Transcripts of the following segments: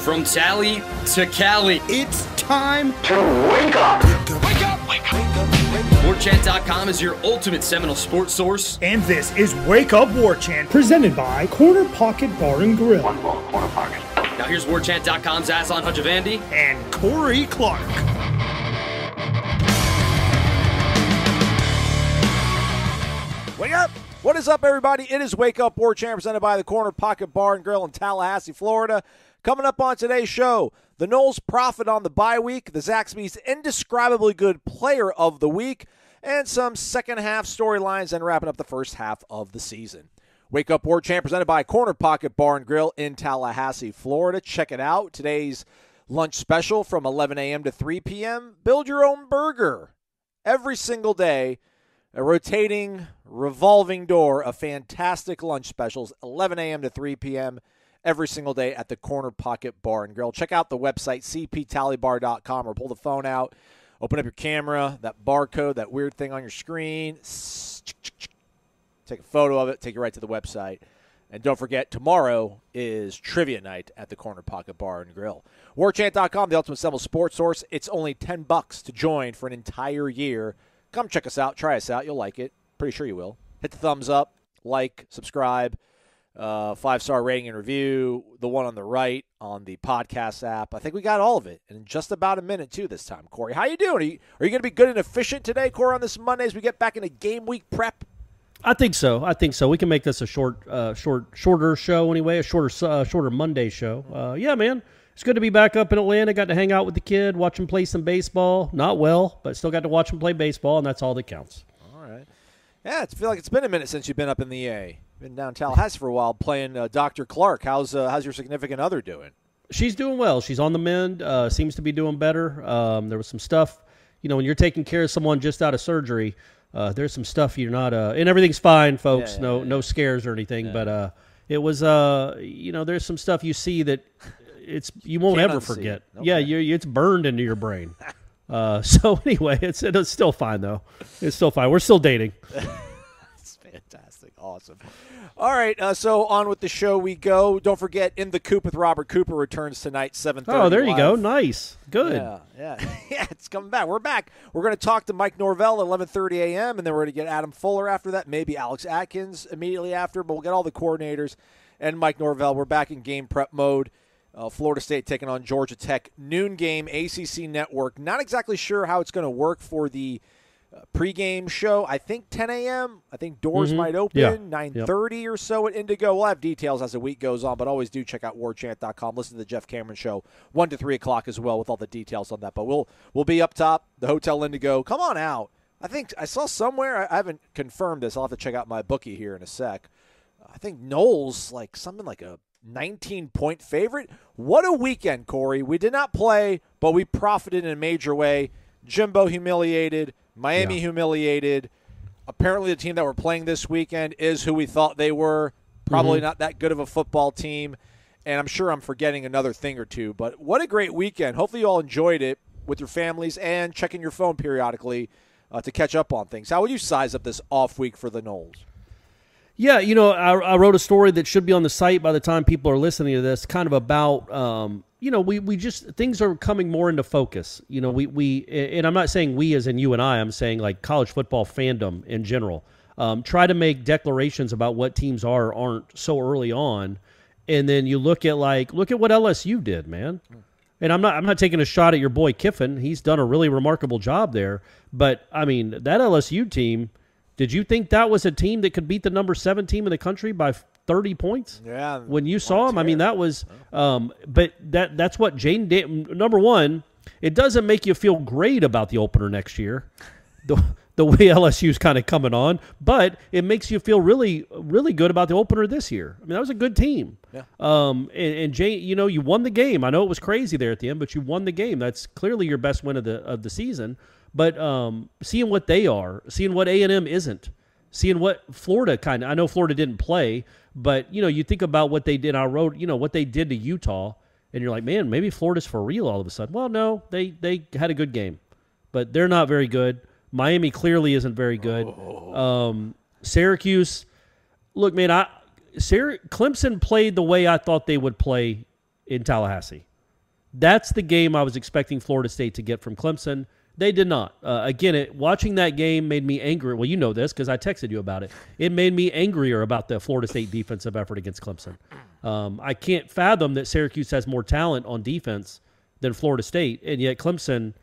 From Tally to Cali, It's time to wake up. Wake up! Wake up! Warchant.com is your ultimate Seminole sports source. And this is Wake Up Warchant, presented by Corner Pocket Bar and Grill. One ball, corner pocket. Now here's Warchant.com's Aslan Hajavandi. And Corey Clark. Wake up! What is up, everybody? It is Wake Up Warchant, presented by the Corner Pocket Bar and Grill in Tallahassee, Florida. Coming up on today's show, the Noles profit on the bye week, the Zaxby's indescribably good player of the week, and some second half storylines, and wrapping up the first half of the season. Wake Up Warchant, presented by Corner Pocket Bar and Grill in Tallahassee, Florida. Check it out. Today's lunch special from 11 a.m. to 3 p.m. Build your own burger. Every single day, a rotating, revolving door of fantastic lunch specials, 11 a.m. to 3 p.m. every single day at the Corner Pocket Bar and Grill. Check out the website, cptallybar.com, or pull the phone out, open up your camera, that barcode, that weird thing on your screen, take a photo of it, take it right to the website. And don't forget, tomorrow is trivia night at the Corner Pocket Bar and Grill. Warchant.com, the ultimate Seminole sports source. It's only $10 to join for an entire year. Come check us out. Try us out. You'll like it. Pretty sure you will. Hit the thumbs up, like, subscribe, 5-star rating and review, the one on the right on the podcast app. I think we got all of it in just about a minute, too, this time. Corey, how you doing? Are you going to be good and efficient today, Corey, on this Monday as we get back into game week prep? I think so. We can make this a shorter show anyway, a shorter Monday show. Yeah, man. It's good to be back up in Atlanta. Got to hang out with the kid, watch him play some baseball. Not well, but still got to watch him play baseball, and that's all that counts. All right. Yeah, I feel like it's been a minute since you've been up in the A. Been down Tallahassee for a while playing Dr. Clark. How's your significant other doing? She's doing well. She's on the mend. Seems to be doing better. There was some stuff, when you're taking care of someone just out of surgery, there's some stuff you're not and everything's fine, folks. No scares or anything. Yeah. But it was there's some stuff you see that you won't ever forget. Okay. Yeah, it's burned into your brain. So anyway, it's still fine though. It's still fine. We're still dating. It's fantastic. Awesome. All right, so on with the show we go. Don't forget, In the Coop with Robert Cooper returns tonight, 7:30. Oh, there you go. Nice. Good. Yeah, it's coming back. We're back. We're going to talk to Mike Norvell at 11:30 a.m., and then we're going to get Adam Fuller after that, maybe Alex Atkins immediately after, but we'll get all the coordinators and Mike Norvell. We're back in game prep mode. Florida State taking on Georgia Tech. Noon game, ACC Network. Not exactly sure how it's going to work for the pregame show. I think 10 a.m. I think doors might open, 9:30 or so at Indigo. We'll have details as the week goes on, but always do check out warchant.com. Listen to the Jeff Cameron Show, 1 to 3 o'clock as well with all the details on that. But we'll be up top, the Hotel Indigo. Come on out. I think I saw somewhere, I haven't confirmed this. I'll have to check out my bookie here in a sec. I think Noles, something like a 19-point favorite. What a weekend, Corey. We did not play, but we profited in a major way. Jimbo humiliated. Miami humiliated. Apparently the team that we're playing this weekend is who we thought they were. Probably not that good of a football team. And I'm sure I'm forgetting another thing or two. But what a great weekend. Hopefully you all enjoyed it with your families and checking your phone periodically to catch up on things. How would you size up this off week for the Noles? Yeah, I wrote a story that should be on the site by the time people are listening to this, kind of about, we just, things are coming more into focus. And I'm not saying we as in you and I'm saying like college football fandom in general. Try to make declarations about what teams aren't so early on. And then you look at what LSU did, man. And I'm not taking a shot at your boy Kiffin. He's done a really remarkable job there. But, I mean, that LSU team, did you think that was a team that could beat the number 7 team in the country by 30 points? Yeah. When you saw them, I mean, that was but that's what Jane did. Number one, it doesn't make you feel great about the opener next year, the way LSU's kind of coming on, but it makes you feel really, really good about the opener this year. I mean, that was a good team. Yeah. And Jane, you won the game. I know it was crazy there at the end, but you won the game. That's clearly your best win of the season. But seeing what they are, seeing what A&M isn't, seeing what Florida I know Florida didn't play, but, you think about what they did. I wrote, what they did to Utah, and you're like, man, maybe Florida's for real all of a sudden. Well, no, they had a good game, but they're not very good. Miami clearly isn't very good. Syracuse, look, man, Clemson played the way I thought they would play in Tallahassee. That's the game I was expecting Florida State to get from Clemson. They did not. Again, watching that game made me angry. Well, you know this because I texted you about it. It made me angrier about the Florida State defensive effort against Clemson. I can't fathom that Syracuse has more talent on defense than Florida State, and yet Clemson,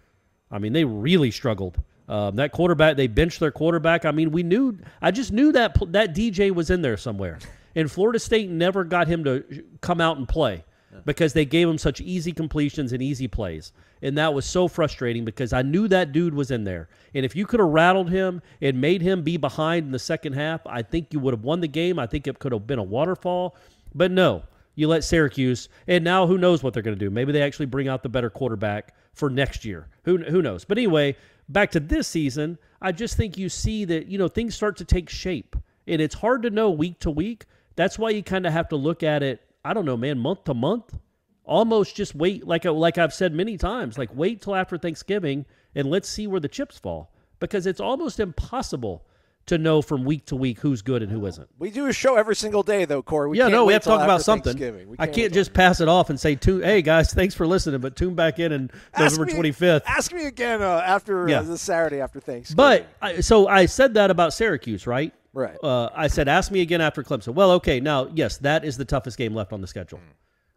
I mean, they really struggled. That quarterback, they benched their quarterback. I mean, I just knew that DJ was in there somewhere, and Florida State never got him to come out and play because they gave him such easy completions and easy plays. And that was so frustrating because I knew that dude was in there. And if you could have rattled him and made him be behind in the second half, I think you would have won the game. I think it could have been a waterfall. But no, you let Syracuse, and now who knows what they're going to do. Maybe they actually bring out the better quarterback for next year. Who knows? But anyway, back to this season, I just think you see that, things start to take shape. And it's hard to know week to week. That's why you kind of have to look at it, I don't know, man, month to month. Almost just wait, like I've said many times, like wait till after Thanksgiving and let's see where the chips fall. Because it's almost impossible to know from week to week who's good and who isn't. We do a show every single day, though, Corey. We have to talk about something. I can't just pass it off and say, hey, guys, thanks for listening, but tune back in November 25th. Ask me again after this Saturday after Thanksgiving. But, so I said that about Syracuse, right? Right. I said, ask me again after Clemson. Well, okay, now, yes, that is the toughest game left on the schedule.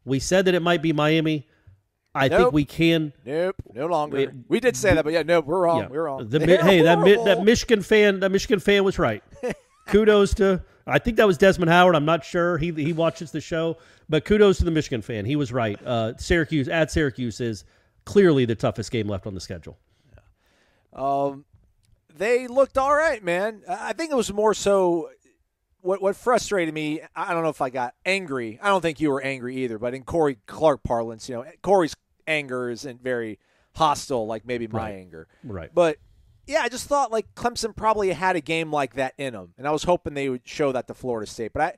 We said that it might be Miami. I think we can. Nope, no we're wrong. Yeah. We're wrong. That Michigan fan was right. Kudos to, I think that was Desmond Howard. I'm not sure. He watches the show, but kudos to the Michigan fan. He was right. Syracuse is clearly the toughest game left on the schedule. They looked all right, man. I think it was more so. What frustrated me, I don't know if I got angry. I don't think you were angry either, but in Corey Clark parlance, Corey's anger isn't very hostile like maybe my anger. Right. But, yeah, I just thought like Clemson probably had a game like that in them, and I was hoping they would show that to Florida State. But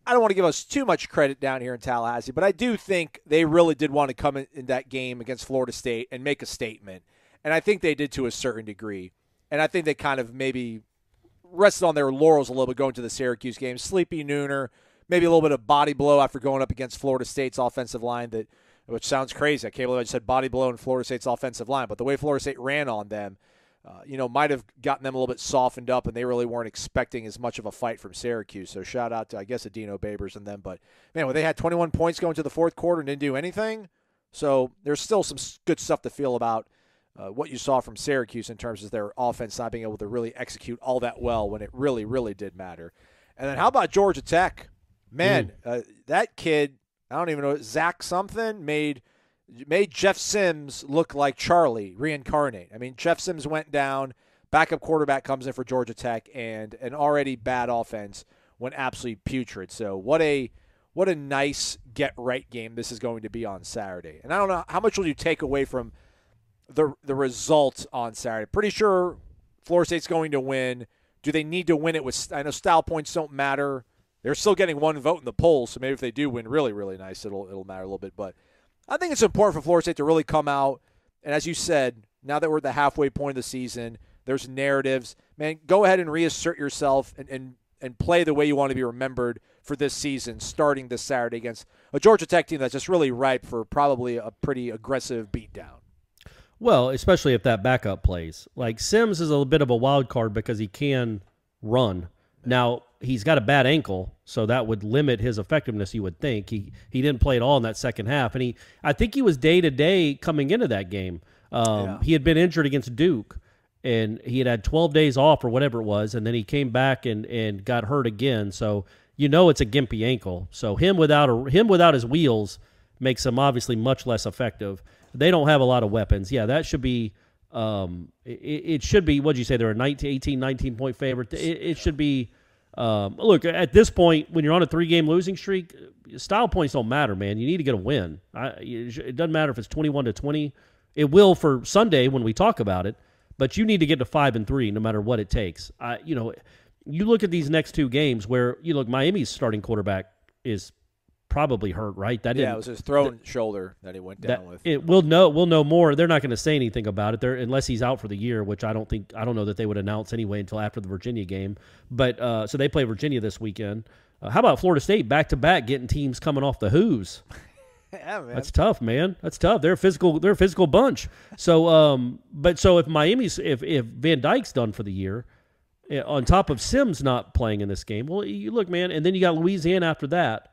I don't want to give us too much credit down here in Tallahassee, but I do think they really did want to come in that game against Florida State and make a statement, and I think they did to a certain degree. And I think they kind of maybe rested on their laurels a little bit going to the Syracuse game. Sleepy nooner, maybe a little bit of body blow after going up against Florida State's offensive line, which sounds crazy. I can't believe I just said body blow in Florida State's offensive line. But the way Florida State ran on them, might have gotten them a little bit softened up, and they really weren't expecting as much of a fight from Syracuse. So shout out to, I guess, Adino Babers and them. But, man, when they had 21 points going to the fourth quarter and didn't do anything, so there's still some good stuff to feel about what you saw from Syracuse in terms of their offense not being able to really execute all that well when it really, really did matter. And then how about Georgia Tech? Man, that kid, I don't even know, Zach something, made Jeff Sims look like Charlie, reincarnate. I mean, Jeff Sims went down, backup quarterback comes in for Georgia Tech, and an already bad offense went absolutely putrid. So what a nice get-right game this is going to be on Saturday. And I don't know, how much will you take away from the result on Saturday? Pretty sure Florida State's going to win. Do they need to win it with – I know style points don't matter. They're still getting one vote in the polls, so maybe if they do win really, really nice, it'll matter a little bit. But I think it's important for Florida State to really come out. And as you said, now that we're at the halfway point of the season, there's narratives. Man, go ahead and reassert yourself and play the way you want to be remembered for this season, starting this Saturday against a Georgia Tech team that's just really ripe for probably a pretty aggressive beatdown. Well, especially if that backup plays. Like, Sims is a bit of a wild card because he can run. Now, he's got a bad ankle, so that would limit his effectiveness, you would think. He didn't play at all in that second half. And I think he was day-to-day coming into that game. He had been injured against Duke, and he had 12 days off or whatever it was, and then he came back and got hurt again. So, it's a gimpy ankle. So him without his wheels makes him obviously much less effective. They don't have a lot of weapons. Yeah, that should be it should be, what'd you say, they're a 19-point favorite. It should be, look, at this point, when you're on a 3-game losing streak, style points don't matter, man. You need to get a win. It doesn't matter if it's 21-20. It will for Sunday when we talk about it, but you need to get to 5-3 no matter what it takes. You look at these next 2 games where, Miami's starting quarterback is probably hurt, right? It was his thrown shoulder that he went down with. We'll know more. They're not going to say anything about it unless he's out for the year, which I don't know that they would announce anyway until after the Virginia game. But so they play Virginia this weekend. How about Florida State back-to-back getting teams coming off the Who's? Yeah, man. That's tough, man. That's tough. They're a physical bunch. So, if if Van Dyke's done for the year, on top of Sims not playing in this game, well, you look, man, and then you got Louisiana after that.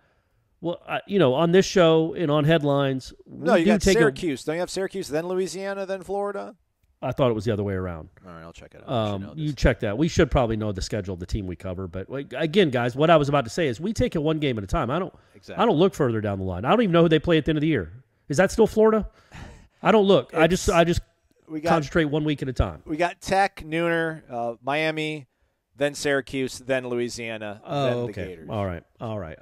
Well, on this show and on headlines, no, you got Syracuse. Don't you have Syracuse, then Louisiana, then Florida? I thought it was the other way around. All right, I'll check it out. You check that. We should probably know the schedule of the team we cover. But again, guys, what I was about to say is we take it one game at a time. I don't look further down the line. I don't even know who they play at the end of the year. Is that still Florida? I don't look. I just concentrate 1 week at a time. We got Tech, Nooner, Miami, then Syracuse, then Louisiana, then the Gators. All right.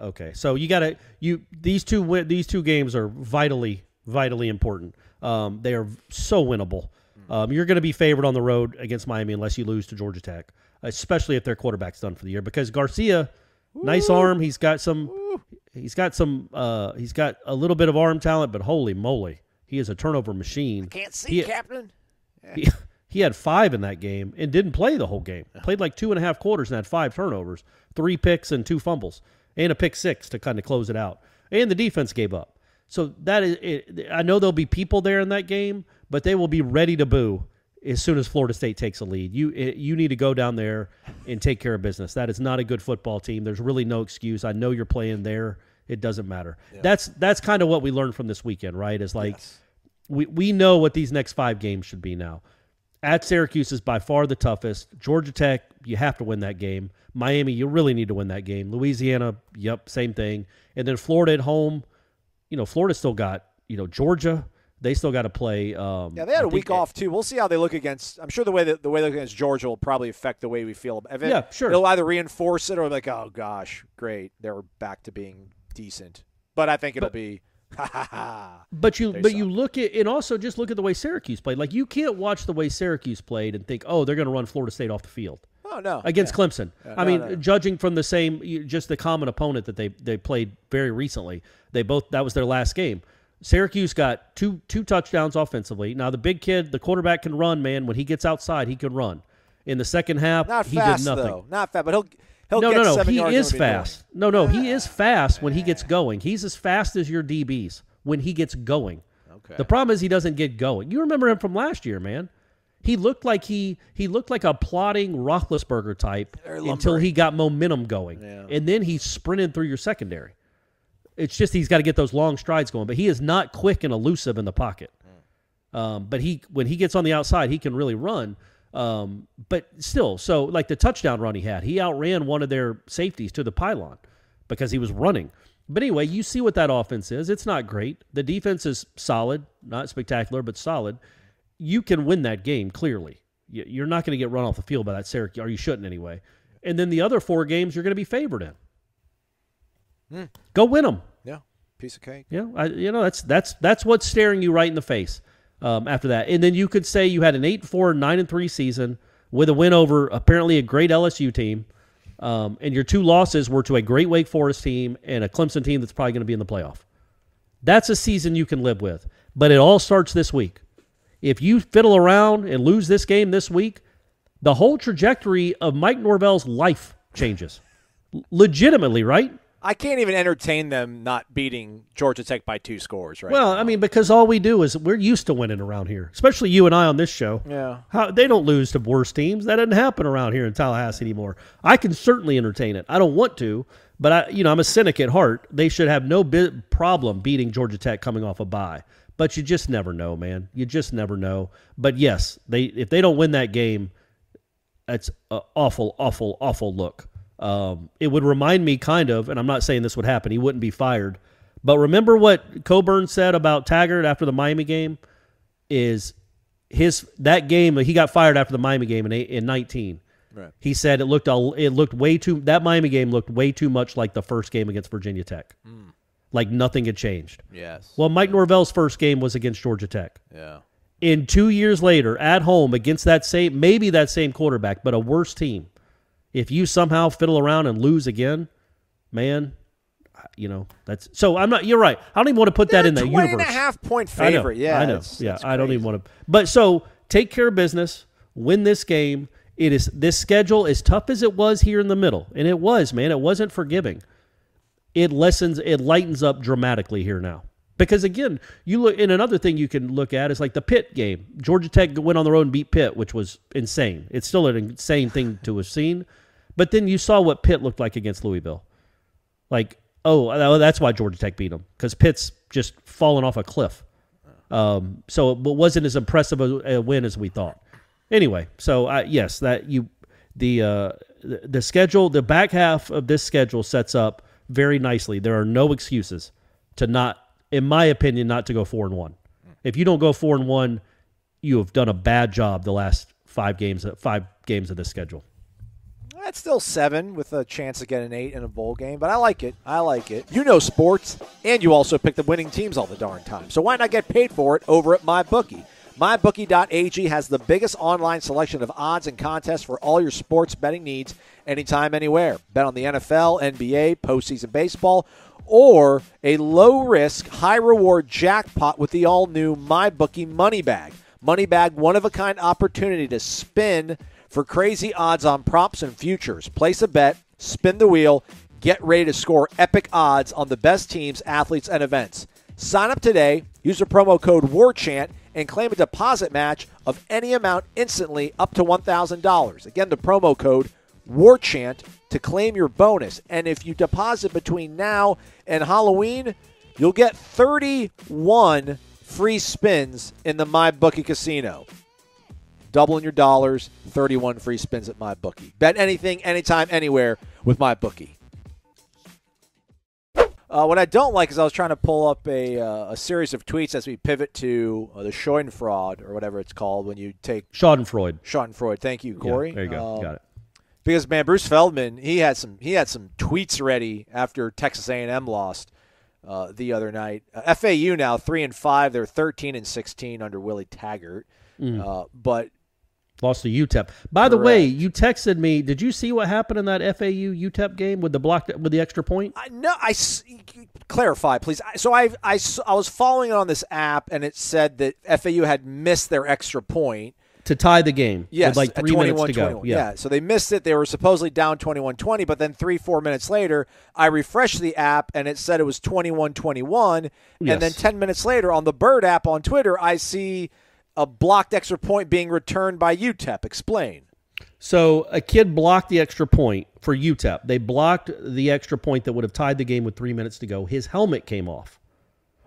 Okay. So these two games are vitally important. They are so winnable. You're going to be favored on the road against Miami unless you lose to Georgia Tech, especially if their quarterback's done for the year. Because Garcia, nice arm, he's got a little bit of arm talent, but holy moly, he is a turnover machine. I can't see, Captain. He had 5 in that game and didn't play the whole game. Played like 2.5 quarters and had 5 turnovers, 3 picks and 2 fumbles, and a pick 6 to kind of close it out. And the defense gave up. So that is it. I know there'll be people there in that game, but they will be ready to boo as soon as Florida State takes a lead. You need to go down there and take care of business. That is not a good football team. There's really no excuse. I know you're playing there. It doesn't matter. Yeah. That's kind of what we learned from this weekend, right? Is like we know what these next 5 games should be now. At Syracuse is by far the toughest. Georgia Tech, you have to win that game. Miami, you really need to win that game. Louisiana, yep, same thing. And then Florida at home. Florida still got, Georgia. They still got to play. They had a week off too. We'll see how they look against. I'm sure the way they look against Georgia will probably affect the way we feel. Sure. It'll either reinforce it or like, oh gosh, great, they're back to being decent. But I think it'll be. But you look at, and also just look at the way Syracuse played. Like, you can't watch the way Syracuse played and think, oh, they're going to run Florida State off the field. Oh no, against Clemson. Yeah, judging from the same, just the common opponent that they played very recently, that was their last game. Syracuse got two touchdowns offensively. Now the big kid, the quarterback, can run, man. When he gets outside, he can run. In the second half, he did nothing. Though. Not fast, but he'll no. 7 He yards is fast. No. He is fast when he gets going. He's as fast as your DBs when he gets going. Okay. The problem is he doesn't get going. You remember him from last year, man. He looked like a plodding Roethlisberger type until he got momentum going, and then he sprinted through your secondary. It's just he's got to get those long strides going, but he is not quick and elusive in the pocket. But when he gets on the outside, he can really run. But still, so like the touchdown run he outran one of their safeties to the pylon because he was running. But anyway, you see what that offense is. It's not great. The defense is solid, not spectacular, but solid. You can win that game, clearly. You're not going to get run off the field by that Syracuse, or you shouldn't anyway. And then the other 4 games you're going to be favored in. Go win them. Yeah, piece of cake. Yeah, that's what's staring you right in the face after that. And then you could say you had an 8-4, 9-3 season with a win over apparently a great LSU team, and your 2 losses were to a great Wake Forest team and a Clemson team that's probably going to be in the playoff. That's a season you can live with. But it all starts this week. If you fiddle around and lose this game this week, the whole trajectory of Mike Norvell's life changes. Legitimately, right? I can't even entertain them not beating Georgia Tech by 2 scores, right? Well, I mean, because all we do is we're used to winning around here, especially you and I on this show. Yeah. They don't lose to worse teams. That doesn't happen around here in Tallahassee anymore. I can certainly entertain it. I don't want to, but I'm a cynic at heart. They should have no problem beating Georgia Tech coming off a bye. But you just never know, man. You just never know. But yes, if they don't win that game, that's an awful, awful, awful look. It would remind me kind of, and I'm not saying this would happen, he wouldn't be fired, but remember what Coburn said about Taggart after the Miami game? That game, he got fired after the Miami game in 19. Right. He said that Miami game looked way too much like the first game against Virginia Tech. Like nothing had changed. Yes. Well, Mike Norvell's first game was against Georgia Tech. Yeah. In 2 years later, at home against maybe that same quarterback, but a worse team. If you somehow fiddle around and lose again, man, that's so. I'm not. You're right. I don't even want to put that in that universe. 20.5-point favorite. I know. I don't even want to. But so take care of business. Win this game. This schedule, as tough as it was here in the middle, and it was, man. It wasn't forgiving. It lightens up dramatically here now. Because again, you look, and another thing you can look at is like the Pitt game. Georgia Tech went on the road and beat Pitt, which was insane. It's still an insane thing to have seen. But then you saw what Pitt looked like against Louisville. Like, oh, that's why Georgia Tech beat them, because Pitt's just fallen off a cliff. So it wasn't as impressive a win as we thought. Anyway, so yes, that the schedule, the back half of this schedule sets up very nicely. There are no excuses to not, in my opinion, not to go 4-1. If you don't go 4-1, you have done a bad job the last 5 games of this schedule. That's still 7 with a chance to get an 8 in a bowl game, but I like it. I like it. You know sports, and you also pick the winning teams all the darn time. So why not get paid for it over at MyBookie? MyBookie.ag has the biggest online selection of odds and contests for all your sports betting needs anytime, anywhere. Bet on the NFL, NBA, postseason baseball, or a low-risk, high-reward jackpot with the all-new MyBookie Money Bag. Money Bag, one-of-a-kind opportunity to spin for crazy odds on props and futures. Place a bet, spin the wheel, get ready to score epic odds on the best teams, athletes, and events. Sign up today, use the promo code WARCHANT, and claim a deposit match of any amount instantly up to $1,000. Again, the promo code WARCHANT to claim your bonus. And if you deposit between now and Halloween, you'll get 31 free spins in the MyBookie casino. Doubling your dollars, 31 free spins at MyBookie. Bet anything, anytime, anywhere with MyBookie. What I don't like is I was trying to pull up a series of tweets as we pivot to the Schadenfreude, or whatever it's called, when you take Schadenfreude. Thank you, Corey. Yeah, there you go. Got it. Because, man, Bruce Feldman, he had some tweets ready after Texas A&M lost the other night. FAU now 3-5. They're 13-16 under Willie Taggart. But lost to UTEP. By the way, you texted me. Did you see what happened in that FAU UTEP game with the extra point? No, clarify, please. So I was following it on this app, and it said that FAU had missed their extra point to tie the game. Yes, with like 3 minutes to go. Yeah, so they missed it. They were supposedly down 21-20, but then 3-4 minutes later, I refreshed the app, and it said it was 21-21. And then 10 minutes later, on the Bird app on Twitter, I see a blocked extra point being returned by UTEP. Explain. So a kid blocked the extra point for UTEP. They blocked the extra point that would have tied the game with 3 minutes to go. His helmet came off.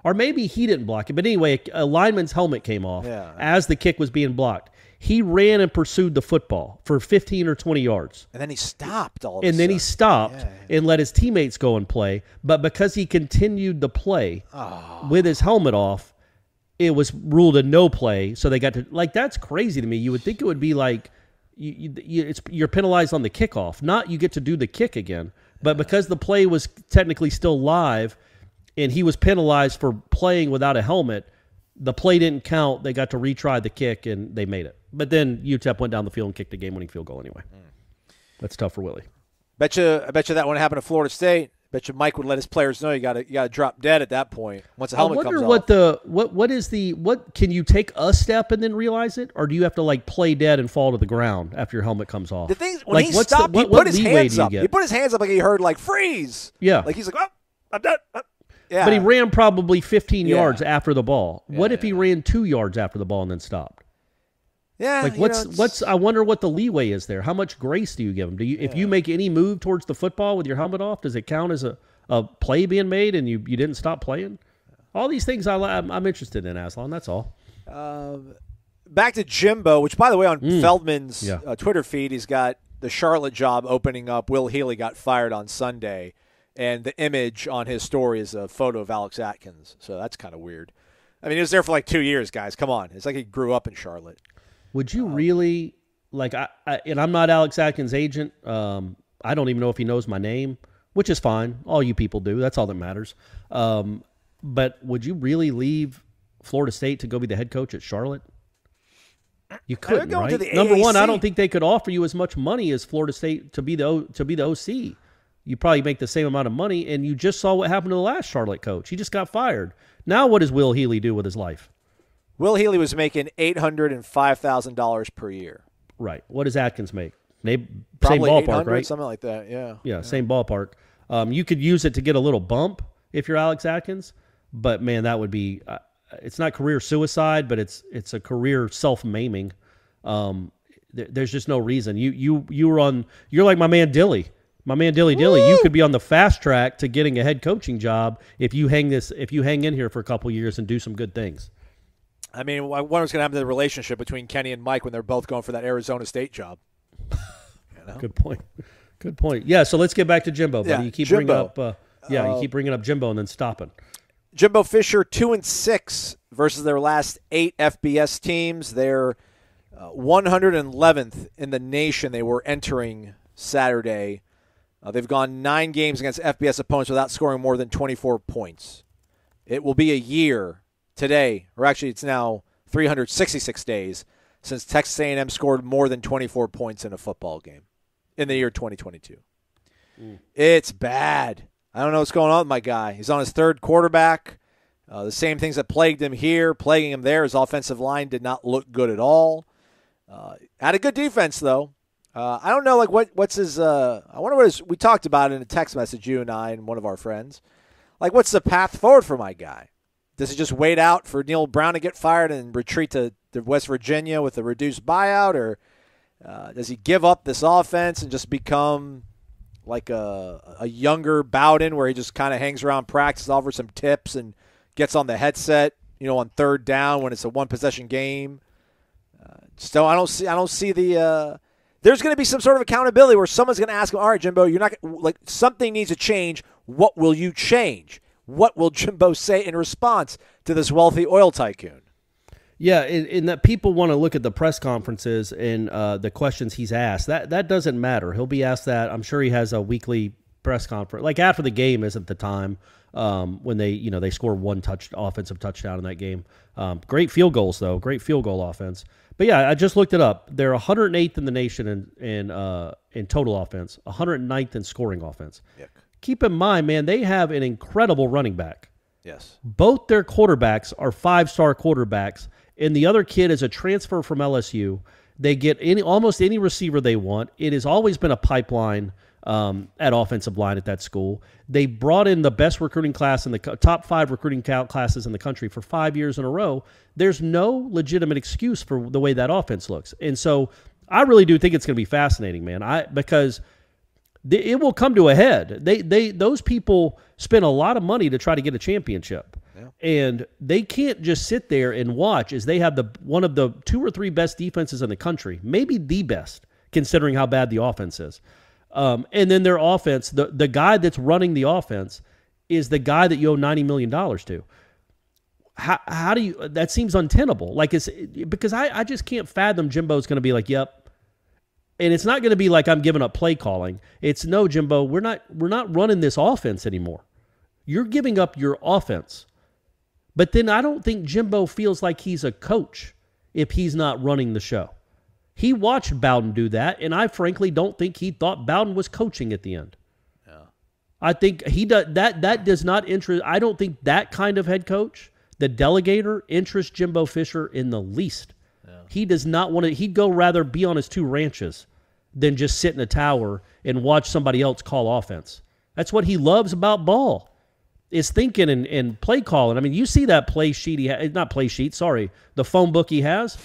Or maybe he didn't block it. But anyway, a lineman's helmet came off as the kick was being blocked. He ran and pursued the football for 15 or 20 yards. And then he stopped He stopped and let his teammates go and play. But because he continued the play with his helmet off, it was ruled a no play, so they got to, like, that's crazy to me. You would think it would be like you're penalized on the kickoff, not you get to do the kick again. But because the play was technically still live and he was penalized for playing without a helmet, the play didn't count. They got to retry the kick, and they made it. But then UTEP went down the field and kicked a game-winning field goal anyway. That's tough for Willie. I bet you that one happened at Florida State. Bet you Mike would let his players know you got to drop dead at that point once the helmet comes off. What can you take a step and then realize it, or do you have to like play dead and fall to the ground after your helmet comes off? The thing when he stopped, he put his hands up. He put his hands up like he heard like freeze. Yeah, like he's like, oh, I'm done. Yeah, but he ran probably 15 yards after the ball. What if he ran 2 yards after the ball and then stopped? Yeah, like what's I wonder what the leeway is there. How much grace do you give him? If you make any move towards the football with your helmet off, does it count as a play being made and you didn't stop playing? All these things I'm interested in, Aslan. That's all. Back to Jimbo, which, by the way, on Feldman's Twitter feed, he's got the Charlotte job opening up. Will Healy got fired on Sunday, and the image on his story is a photo of Alex Atkins. So that's kind of weird. I mean, he was there for like 2 years, guys. Come on. It's like he grew up in Charlotte. Would you really, like, and I'm not Alex Atkins' agent. I don't even know if he knows my name, which is fine. All you people do. That's all that matters. But would you really leave Florida State to go be the head coach at Charlotte? You couldn't, right? Number one, I don't think they could offer you as much money as Florida State to be the OC. You probably make the same amount of money, and you just saw what happened to the last Charlotte coach. He just got fired. Now what does Will Healy do with his life? Will Healy was making $805,000 per year. Right. What does Atkins make? Same Probably ballpark, right? Something like that, yeah. Yeah, same ballpark. You could use it to get a little bump if you're Alex Atkins, But man, that would be it's not career suicide, but it's a career self-maiming. There's just no reason. You're like my man Dilly. My man Dilly, you could be on the fast track to getting a head coaching job if you hang in here for a couple years and do some good things. I mean, I wonder what's going to happen to the relationship between Kenny and Mike when they're both going for that Arizona State job. Good point. Good point. Yeah, so let's get back to Jimbo, buddy. Yeah, You keep Jimbo. bringing up you keep bringing up Jimbo and then stopping. Jimbo Fisher 2-6 versus their last 8 FBS teams. They're 111th in the nation. They were entering Saturday. They've gone 9 games against FBS opponents without scoring more than 24 points. It will be a year today, or actually it's now 366 days since Texas A&M scored more than 24 points in a football game in the year 2022. It's bad. I don't know what's going on with my guy. He's on his 3rd quarterback. The same things that plagued him here, plaguing him there. His offensive line did not look good at all. Had a good defense, though. I don't know, like what's his I wonder what we talked about in a text message, you and I and one of our friends. Like, what's the path forward for my guy? Does he just wait out for Neil Brown to get fired and retreat to West Virginia with a reduced buyout, or does he give up this offense and just become like a younger Bowden where he just kind of hangs around practice, offers some tips, and gets on the headset, on 3rd down when it's a 1-possession game? So I don't see the there's going to be some sort of accountability where someone's going to ask him, all right, Jimbo, you're not like, something needs to change. What will you change? What will Jimbo say in response to this wealthy oil tycoon? Yeah, in that people want to look at the press conferences and the questions he's asked. That doesn't matter. He'll be asked that. I'm sure he has a weekly press conference. Like after the game isn't the time when they score one offensive touchdown in that game. Great field goals, though. Great field goal offense. But, yeah, I just looked it up. They're 108th in the nation in total offense, 109th in scoring offense. Yuck. Keep in mind, man, they have an incredible running back. Yes. Both their quarterbacks are 5-star quarterbacks, and the other kid is a transfer from LSU. They get almost any receiver they want. It has always been a pipeline at offensive line at that school. They brought in the best recruiting class in the top 5 recruiting classes in the country for 5 years in a row. There's no legitimate excuse for the way that offense looks. And so I really do think it's going to be fascinating, man, because it will come to a head. Those people spend a lot of money to try to get a championship. Yeah. And they can't just sit there and watch as they have one of the 2 or 3 best defenses in the country, maybe the best, considering how bad the offense is. And then their offense, the guy that's running the offense is the guy that you owe $90 million to. How do you? That seems untenable. Like because I just can't fathom Jimbo's going to be like, yep. And it's not going to be like I'm giving up play calling. It's no, Jimbo, we're not running this offense anymore. You're giving up your offense. But then I don't think Jimbo feels like he's a coach if he's not running the show. He watched Bowden do that, and I frankly don't think he thought Bowden was coaching at the end. Yeah. I think he does that does not interest. I don't think that kind of head coach, the delegator, interests Jimbo Fisher in the least. Yeah. He does not want to. He'd go rather be on his 2 ranches than just sit in a tower and watch somebody else call offense. That's what he loves about ball, is thinking and play calling. I mean, you see that play sheet the phone book he has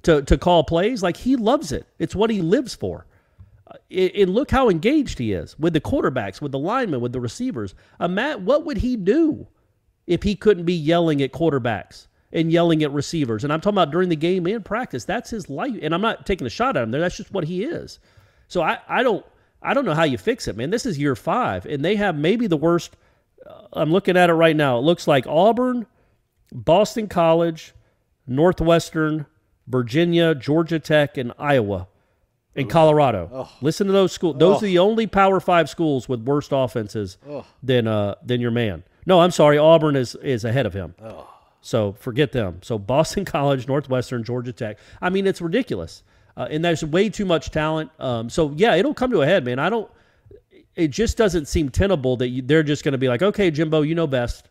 to call plays. Like, he loves it. It's what he lives for. And look how engaged he is with the quarterbacks, with the linemen, with the receivers. Matt, what would he do if he couldn't be yelling at quarterbacks and yelling at receivers? And I'm talking about during the game and practice. That's his life. And I'm not taking a shot at him there. That's just what he is. So I don't know how you fix it, man. This is year 5, and they have maybe the worst. I'm looking at it right now. It looks like Auburn, Boston College, Northwestern, Virginia, Georgia Tech, and Iowa, and Colorado. Oh. Listen to those schools. Those are the only Power 5 schools with worse offenses than your man. No, I'm sorry. Auburn is ahead of him. Oh. So forget them. So Boston College, Northwestern, Georgia Tech. I mean, it's ridiculous. And there's way too much talent. So, yeah, it'll come to a head, man. It just doesn't seem tenable that they're just going to be like, okay, Jimbo, you know best.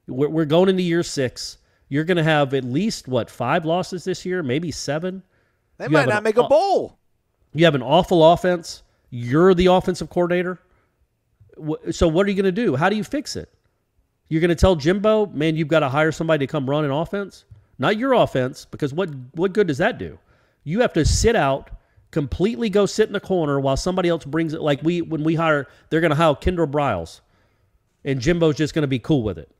We're going into year 6. You're going to have at least, 5 losses this year, maybe 7. They might not make a bowl. You have an awful offense. You're the offensive coordinator. So what are you going to do? How do you fix it? You're going to tell Jimbo, man, you've got to hire somebody to come run an offense? Not your offense, because what good does that do? You have to sit out, completely go sit in the corner while somebody else brings it. Like when we hire, they're going to hire Kendall Briles, and Jimbo's just going to be cool with it.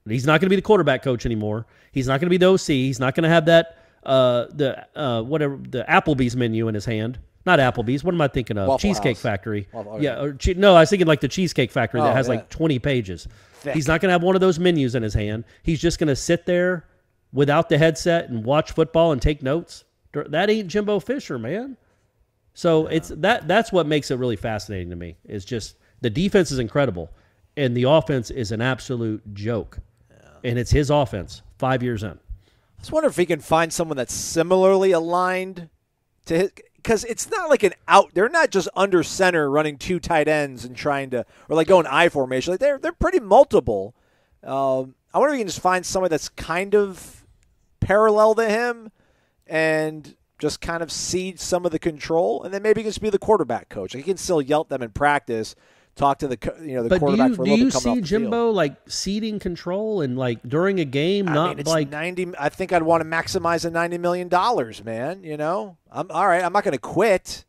He's not going to be the quarterback coach anymore. He's not going to be the OC. He's not going to have that the Applebee's menu in his hand. Not Applebee's. What am I thinking of? Waffle Cheesecake House. Factory. Yeah. No, I was thinking like the Cheesecake Factory that has yeah. like 20 pages. Thick. He's not going to have one of those menus in his hand. He's just going to sit there without the headset and watch football and take notes. That ain't Jimbo Fisher, man. So it's that's what makes it really fascinating to me. Is just the defense is incredible, and the offense is an absolute joke. Yeah. And it's his offense 5 years in. I just wonder if he can find someone that's similarly aligned to his, because it's not like an out. They're not just under center running two tight ends and trying to, or like going I formation. Like they're pretty multiple. I wonder if he can just find somebody that's kind of parallel to him and just kind of cede some of the control, and then maybe he can just be the quarterback coach. Like he can still yell at them in practice, talk to the quarterback for a little bit coming off the field. Do you see Jimbo like ceding control and like during a game, It's like 90? I think I'd want to maximize the $90 million, man. You know, I'm all right. I'm not going to quit.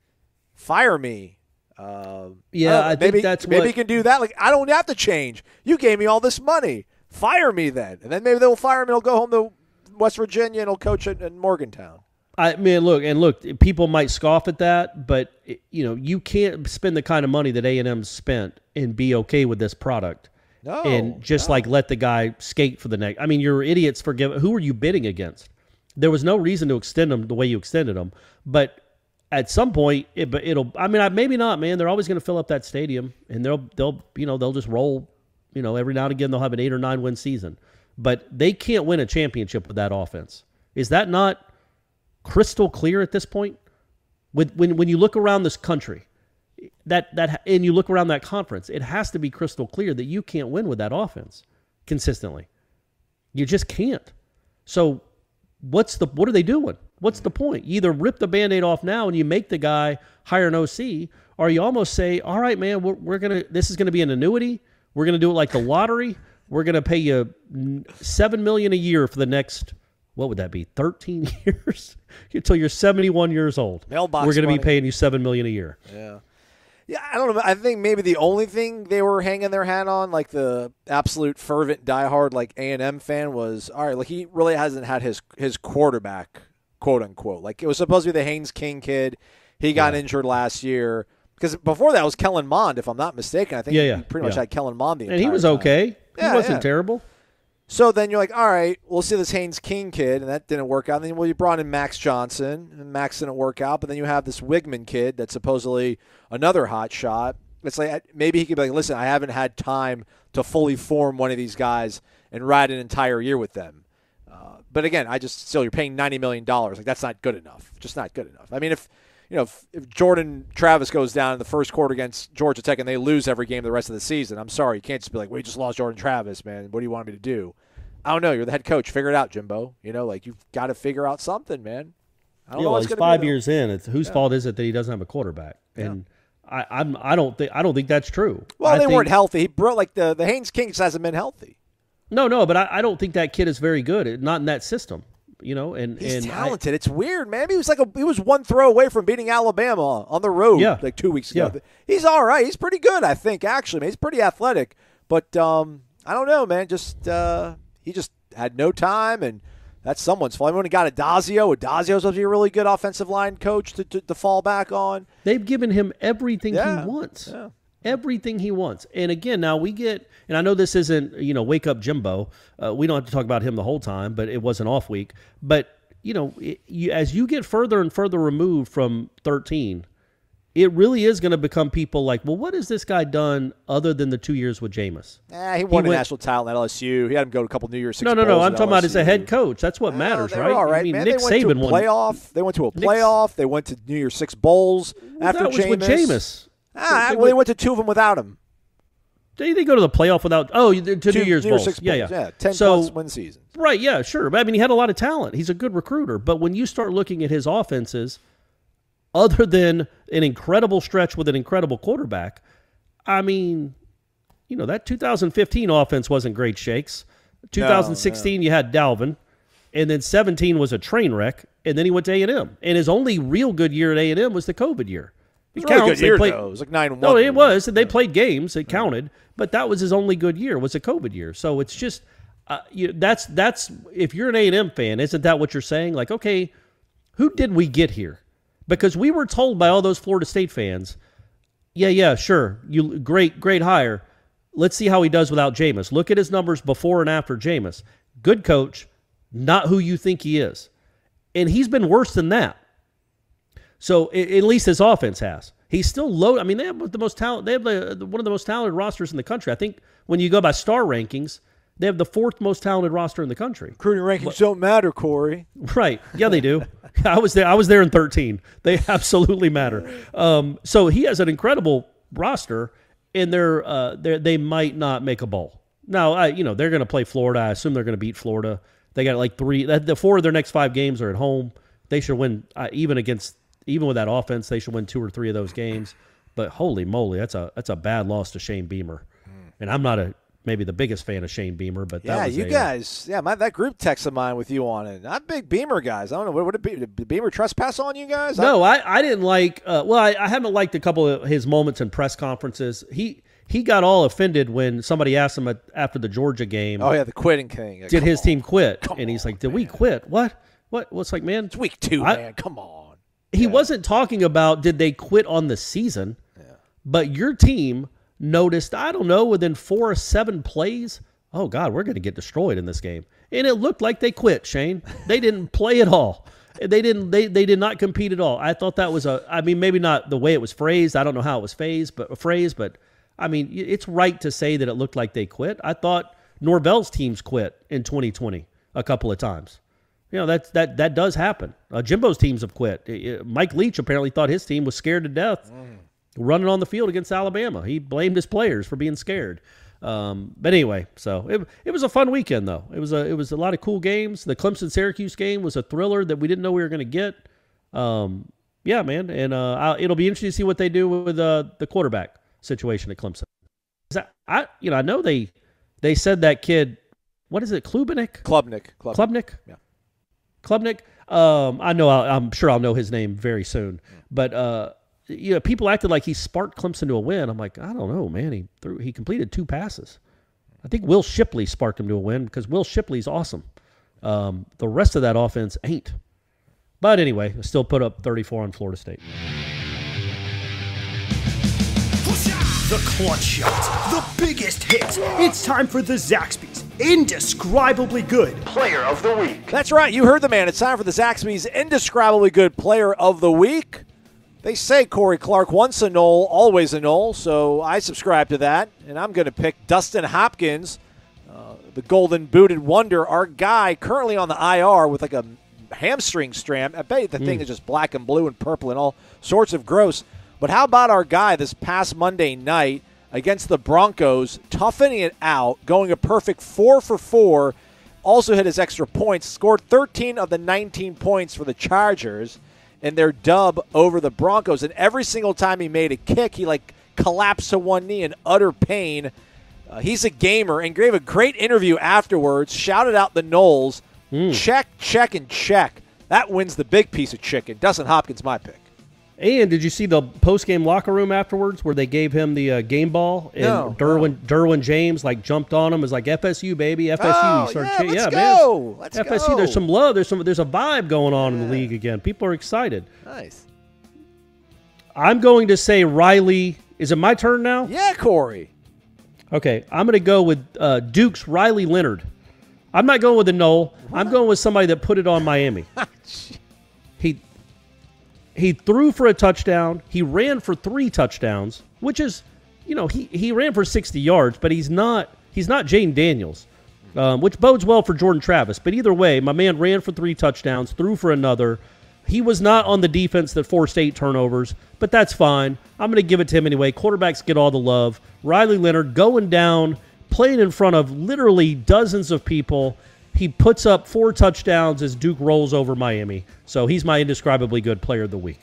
Fire me. I think that's maybe he can do that. Like I don't have to change. You gave me all this money. Fire me then, and then maybe they'll fire him and he'll go home to West Virginia and he'll coach at Morgantown. I mean, look, people might scoff at that, but you can't spend the kind of money that A&M spent and be okay with this product. No, and just like let the guy skate for the next. I mean, you're idiots for giving. Who are you bidding against? There was no reason to extend them the way you extended them, but at some point, it'll. I mean, maybe not, man. They're always going to fill up that stadium, and they'll just roll. Every now and again they'll have an 8 or 9 win season, but they can't win a championship with that offense. Is that not crystal clear at this point? When you look around this country, and you look around that conference, it has to be crystal clear that you can't win with that offense consistently. You just can't. So what are they doing? What's the point? You either rip the Band-Aid off now and you make the guy hire an OC, or you almost say, all right, man, this is gonna be an annuity. We're gonna do it like the lottery. We're gonna pay you $7 million a year for the next, what would that be, 13 years? Until you're 71 years old. Mailbox We're going to money. be paying you $7 million a year. Yeah. Yeah, I don't know. I think maybe the only thing they were hanging their hat on, like the absolute fervent diehard like A&M fan, was, all right, like he really hasn't had his quarterback, quote unquote. Like it was supposed to be the Haynes King kid. He got injured last year. Because before that was Kellen Mond, if I'm not mistaken. I think he pretty much had Kellen Mond the entire time. And he was okay. He wasn't terrible. So then you're like, all right, we'll see this Haynes King kid, and that didn't work out. And then you brought in Max Johnson, and Max didn't work out. But then you have this Wigman kid that's supposedly another hot shot. It's like maybe he could be like, listen, I haven't had time to fully form one of these guys and ride an entire year with them. But again, you're paying $90 million. Like that's not good enough. Just not good enough. I mean, if Jordan Travis goes down in the first quarter against Georgia Tech and they lose every game the rest of the season, I'm sorry. You can't just be like, we just lost Jordan Travis, man. What do you want me to do? I don't know. You're the head coach. Figure it out, Jimbo. Like you've got to figure out something, man. I don't know what's he's going to be. 5 years in. It's whose fault is it that he doesn't have a quarterback? And I don't think that's true. Well, they weren't healthy. He broke like the Haynes King just hasn't been healthy. No, but I don't think that kid is very good. Not in that system. And he's talented. It's weird, man. He was one throw away from beating Alabama on the road like 2 weeks ago. Yeah. He's all right. He's pretty good, I think. Actually, he's pretty athletic. But I don't know, man. He just had no time, and that's someone's fault. When he got Adazio's supposed to be a really good offensive line coach to fall back on. They've given him everything he wants. Yeah. Everything he wants. And again, now we get, and I know this isn't, wake up Jimbo. We don't have to talk about him the whole time, but it was an off week. But, as you get further and further removed from 13, it really is going to become people like, well, what has this guy done other than the 2 years with Jameis? He won a national title at LSU. He had him go to a couple New Year's Six Bowls. No. I'm talking about as a head coach. That's what matters, they right? Were all right, man. Nick Saban won. They went to a playoff. They went to New Year's Six Bowls after that was Jameis. With Jameis. They went to 2 of them without him. They go to the playoff without to New Year's Bowls. 6 Bowls. Yeah, 10+ win season. Right, yeah, sure. But I mean, he had a lot of talent. He's a good recruiter. But when you start looking at his offenses, other than an incredible stretch with an incredible quarterback, I mean, that 2015 offense wasn't great shakes. 2016, you had Dalvin, and then 17 was a train wreck, and then he went to A&M. And his only real good year at A&M was the COVID year. It was a really good year, though. It was like 9-1. No, it was. And they played games. It counted. But that was his only good year, was a COVID year. So it's just that's if you're an A&M fan, isn't that what you're saying? Like, okay, who did we get here? Because we were told by all those Florida State fans, yeah, sure, you great hire. Let's see how he does without Jameis. Look at his numbers before and after Jameis. Good coach, not who you think he is. And he's been worse than that. So at least his offense has. He's still low. I mean, they have the most talent. They have one of the most talented rosters in the country. I think when you go by star rankings, they have the 4th most talented roster in the country. Recruiting rankings don't matter, Corey. Right? Yeah, they do. I was there in 13. They absolutely matter. So he has an incredible roster, and they might not make a bowl. Now, they're going to play Florida. I assume they're going to beat Florida. They got like 4 of their next 5 games are at home. They should win even with that offense. They should win 2 or 3 of those games. But holy moly, that's a bad loss to Shane Beamer. And I'm not maybe the biggest fan of Shane Beamer, but that was that group text of mine with you on it. Not big Beamer guys. I don't know, did Beamer trespass on you guys? No, I didn't like. I haven't liked a couple of his moments in press conferences. He got all offended when somebody asked him after the Georgia game. Oh yeah, the quitting thing. Did his team quit? And he's like, "Did we quit? What? Well, it's like, man, it's week 2, man. Come on." He wasn't talking about did they quit on the season, but your team noticed, I don't know, within 4 or 7 plays, oh, God, we're going to get destroyed in this game. And it looked like they quit, Shane. They didn't play at all. They did not compete at all. I thought that was maybe not the way it was phrased. I don't know how it was phrased, but I mean, it's right to say that it looked like they quit. I thought Norvell's teams quit in 2020 a couple of times. That does happen. Jimbo's teams have quit. Mike Leach apparently thought his team was scared to death running on the field against Alabama. He blamed his players for being scared. But anyway, so it was a fun weekend though. It was a lot of cool games. The Clemson-Syracuse game was a thriller that we didn't know we were going to get. Yeah, man, and it'll be interesting to see what they do with the quarterback situation at Clemson. I know they said that kid, what is it, Klubnik? Klubnik. Yeah. Klubnik. I'm sure I'll know his name very soon. But people acted like he sparked Clemson to a win. I'm like, I don't know, man. He completed 2 passes. I think Will Shipley sparked him to a win because Will Shipley's awesome. The rest of that offense ain't. But anyway, still put up 34 on Florida State. The clutch shot, the biggest hit. It's time for the Zaxby's Indescribably Good Player of the Week. That's right. You heard the man. It's time for the Zaxby's Indescribably Good Player of the Week. They say Corey Clark, once a Nole, always a Nole, so I subscribe to that, and I'm going to pick Dustin Hopkins, the golden-booted wonder, our guy currently on the IR with like a hamstring strap. I bet the thing is just black and blue and purple and all sorts of gross. But how about our guy this past Monday night against the Broncos, toughing it out, going a perfect 4 for 4, also hit his extra points, scored 13 of the 19 points for the Chargers in their dub over the Broncos. And every single time he made a kick, he collapsed to one knee in utter pain. He's a gamer and gave a great interview afterwards, shouted out the Noles, check, check, and check. That wins the big piece of chicken. Dustin Hopkins, my pick. And did you see the post-game locker room afterwards where they gave him the game ball? And no, Derwin James jumped on him. It was like, FSU, baby, FSU. Let's go. Man. Let's FSU, go. There's some love. There's a vibe going on in the league again. People are excited. Nice. I'm going to say Riley. Is it my turn now? Yeah, Corey. Okay, I'm going to go with Duke's Riley Leonard. I'm not going with a Nole. I'm going with somebody that put it on Miami. He threw for a touchdown. He ran for 3 touchdowns, which is, he ran for 60 yards, but he's not Jane Daniels, which bodes well for Jordan Travis. But either way, my man ran for 3 touchdowns, threw for another. He was not on the defense that forced 8 turnovers, but that's fine. I'm going to give it to him anyway. Quarterbacks get all the love. Riley Leonard going down, playing in front of literally dozens of people. He puts up 4 touchdowns as Duke rolls over Miami. So he's my indescribably good player of the week.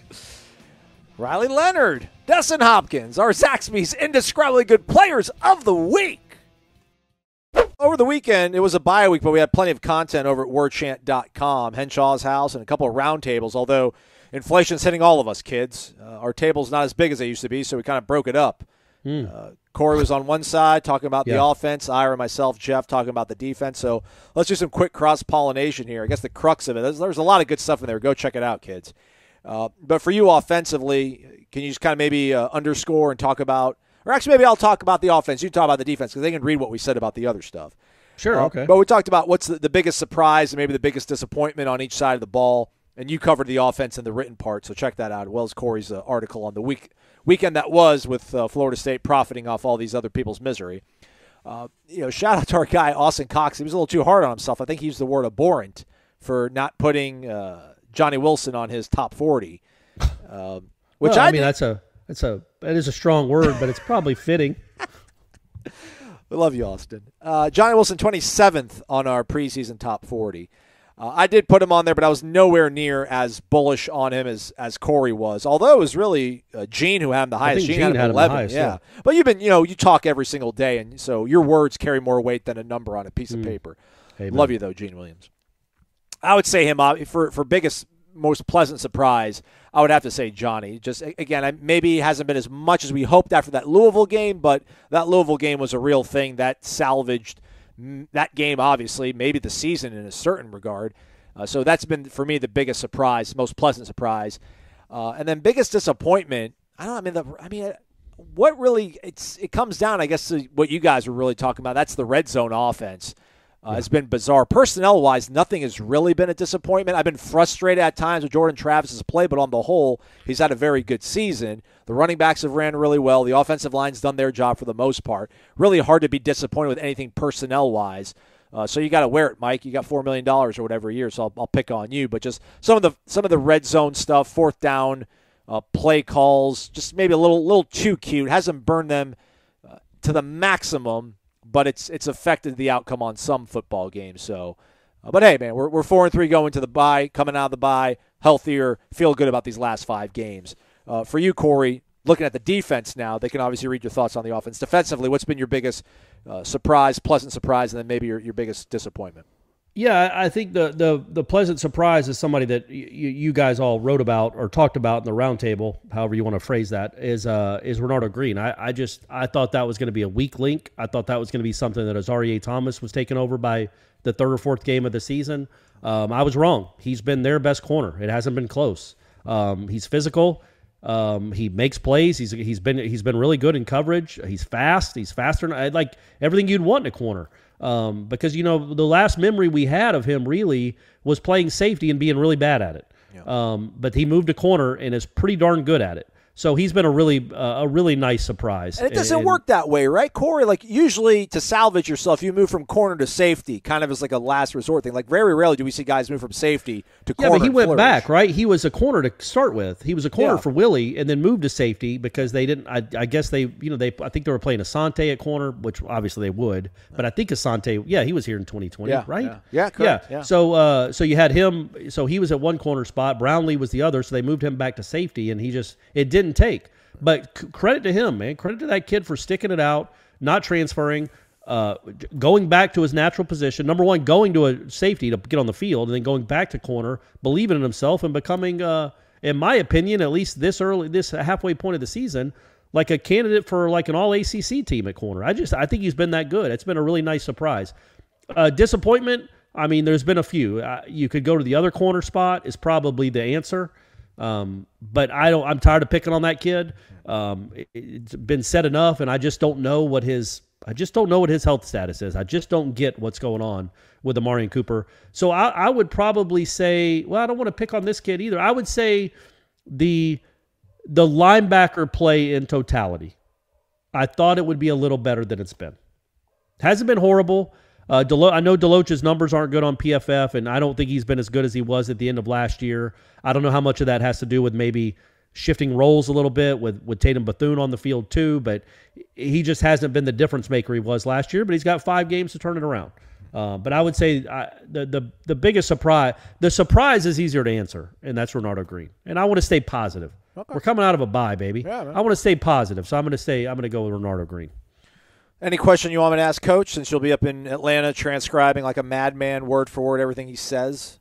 Riley Leonard, Destin Hopkins, our Zaxby's indescribably good players of the week. Over the weekend, it was a bye week, but we had plenty of content over at warchant.com, Henshaw's house, and a couple of roundtables, although inflation's hitting all of us, kids. Our table's not as big as they used to be, so we kind of broke it up. Corey was on one side talking about the offense, Ira, myself, Jeff talking about the defense. So let's do some quick cross-pollination here. I guess the crux of it, there's a lot of good stuff in there. Go check it out, kids. But for you offensively, can you just kind of maybe underscore and talk about, or actually maybe I'll talk about the offense, you talk about the defense, because they can read what we said about the other stuff. Sure, okay. But we talked about what's the biggest surprise and maybe the biggest disappointment on each side of the ball, and you covered the offense in the written part, so check that out, as well as Corey's article on the weekend that was with Florida State profiting off all these other people's misery. Shout out to our guy, Austin Cox. He was a little too hard on himself. I think he used the word abhorrent for not putting Johnny Wilson on his top 40. Which that is a strong word, but it's probably fitting. We love you, Austin. Johnny Wilson, 27th on our preseason top 40. I did put him on there, but I was nowhere near as bullish on him as Corey was. Although it was really Gene who had him the highest. Gene had him 11. the highest, yeah. But you've been, you talk every single day, and so your words carry more weight than a number on a piece of paper. Amen. Love you though, Gene Williams. I would say him for biggest, most pleasant surprise. I would have to say Johnny. Just again, maybe he hasn't been as much as we hoped after that Louisville game, but that Louisville game was a real thing that salvaged that game, obviously, maybe the season in a certain regard. So that's been, for me, the biggest surprise, most pleasant surprise. And then biggest disappointment, what really, it comes down, I guess, to what you guys were really talking about. That's the red zone offense. It's been bizarre. Personnel-wise, nothing has really been a disappointment. I've been frustrated at times with Jordan Travis's play, but on the whole, he's had a very good season. The running backs have ran really well. The offensive line's done their job for the most part. Really hard to be disappointed with anything personnel-wise. So you got to wear it, Mike. You got $4 million or whatever a year, so I'll pick on you. But just some of the red zone stuff, fourth down, play calls, just maybe a little too cute. Hasn't burned them to the maximum, but it's affected the outcome on some football games. So, but hey, man, we're 4-3 going to the bye, coming out of the bye, healthier, feel good about these last 5 games. For you, Corey, looking at the defense now, they can obviously read your thoughts on the offense. Defensively, what's been your biggest surprise, pleasant surprise, and then maybe your biggest disappointment? Yeah, I think the pleasant surprise is somebody that you guys all wrote about or talked about in the roundtable, however you want to phrase that, is Renardo Green. I thought that was going to be a weak link. I thought that was going to be something that Azareye'h Thomas was taken over by the third or fourth game of the season. I was wrong. He's been their best corner. It hasn't been close. He's physical. He makes plays. He's been really good in coverage. He's fast. He's faster. Like everything you'd want in a corner. Because, the last memory we had of him really was playing safety and being really bad at it. Yeah. But he moved to corner and is pretty darn good at it. So he's been a really nice surprise. And it doesn't work that way, right, Corey? Like usually to salvage yourself, you move from corner to safety, kind of as like a last resort thing. Like very rarely do we see guys move from safety to corner. Yeah, but he went back, right? He was a corner to start with. He was a corner for Willie, and then moved to safety because they didn't. I guess I think they were playing Asante at corner, which obviously they would. But I think Asante, he was here in 2020, right? Yeah, correct. Yeah. So you had him. So he was at one corner spot. Brownlee was the other. So they moved him back to safety, and it didn't take. But credit to him, man. Credit to that kid for sticking it out, not transferring, going back to his natural position. Number one, going to a safety to get on the field, and then going back to corner, believing in himself, and becoming, in my opinion, at least this halfway point of the season, like a candidate for like an all-ACC team at corner. I think he's been that good. It's been a really nice surprise. Disappointment, there's been a few. You could go to the other corner spot is probably the answer. But I'm tired of picking on that kid. It's been said enough, and I just don't know what his health status is. I just don't get what's going on with Amarian Cooper. So I would probably say, well, I don't want to pick on this kid either. I would say the linebacker play in totality. I thought it would be a little better than it's been. Hasn't been horrible. I know Deloach's numbers aren't good on PFF, and I don't think he's been as good as he was at the end of last year. I don't know how much of that has to do with maybe shifting roles a little bit with Tatum Bethune on the field too, but he just hasn't been the difference maker he was last year, but he's got 5 games to turn it around. But I would say the biggest surprise, the surprise is easier to answer, and that's Renardo Green. And I want to stay positive. Okay. We're coming out of a bye, baby. Yeah, I want to stay positive, so I'm going to go with Renardo Green. Any question you want me to ask Coach, since you'll be up in Atlanta transcribing like a madman, word for word, everything he says?